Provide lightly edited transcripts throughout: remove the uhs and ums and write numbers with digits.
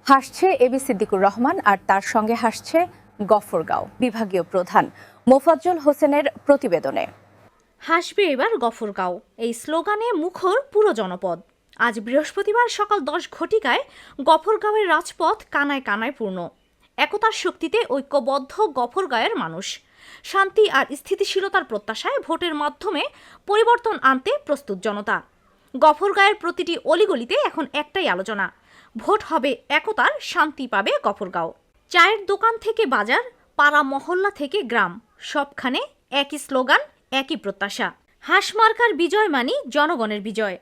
হাসছে এবি সিদ্দিকুর রহমান আর তার সঙ্গে হাসছে গফরগাঁও বিভাগীয় প্রধান মোফাজ্জল হোসেনের প্রতিবেদনে। হাসবে এবার গফরগাঁও, এই স্লোগানে মুখর পুরো জনপদ। আজ বৃহস্পতিবার সকাল 10 ঘটিকায় গফরগাঁওয়ের রাজপথ কানায় কানায় পূর্ণ। একতার শক্তিতে ঐক্যবদ্ধ গফরগাঁওয়ের মানুষ শান্তি আর স্থিতিশীলতার প্রত্যাশায় ভোটের মাধ্যমে পরিবর্তন আনতে প্রস্তুত জনতা। গফরগাঁওয়ের প্রতিটি অলিগলিতে এখন একটাই আলোচনা, ভোট হবে একতার, শান্তি পাবে গফরগাঁও। চায়ের দোকান থেকে বাজার, পাড়া মহল্লা থেকে গ্রাম, সবখানে একই স্লোগান, একই প্রত্যাশা। হাঁসমার্কার বিজয় মানি জনগণের বিজয়।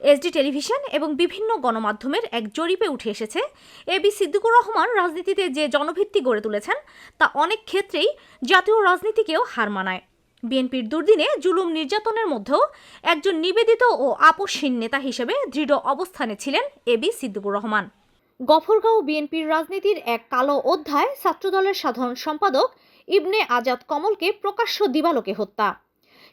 এসডি টেলিভিশন এবং বিভিন্ন গণমাধ্যমের এক জরিপে উঠে এসেছে, এবি সিদ্দিকুর রহমান রাজনীতিতে যে জনভিত্তি গড়ে তুলেছেন তা অনেক ক্ষেত্রেই জাতীয় রাজনীতিকেও হার মানায়। বিএনপির দুর্দিনে জুলুম নির্যাতনের মধ্যেও একজন নিবেদিত ও আপোষহীন নেতা হিসেবে দৃঢ় অবস্থানে ছিলেন এবি সিদ্দিকুর রহমান। গফরগাঁও বিএনপির রাজনীতির এক কালো অধ্যায় ছাত্রদলের সাধারণ সম্পাদক ইবনে আজাদ কমলকে প্রকাশ্য দিবালোকে হত্যা।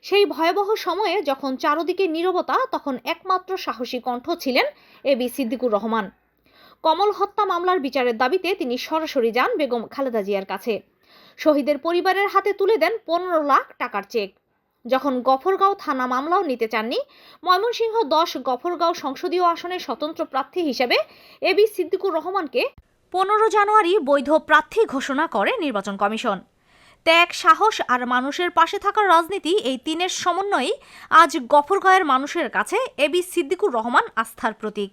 সেই ভয়াবহ সময়ে যখন চারদিকে নীরবতা, তখন একমাত্র সাহসী কণ্ঠ ছিলেন এবি সিদ্দিকুর রহমান। কমল হত্যা মামলার বিচারের দাবিতে তিনি সরাসরি যান বেগম খালেদা জিয়ার কাছে। শহীদের পরিবারের হাতে তুলে দেন 15 লাখ টাকার চেক। যখন গফরগাঁও থানা মামলাও নিতে চাননি, ময়মনসিংহ 10 গফরগাঁও সংসদীয় আসনে স্বতন্ত্র প্রার্থী হিসেবে এবি সিদ্দিকুর রহমানকে 15 জানুয়ারি বৈধ প্রার্থী ঘোষণা করে নির্বাচন কমিশন। ত্যাগ, সাহস আর মানুষের পাশে থাকার রাজনীতি, এই তিনের সমন্বয়েই আজ গফরগাঁওয়ের মানুষের কাছে এবি সিদ্দিকুর রহমান আস্থার প্রতীক।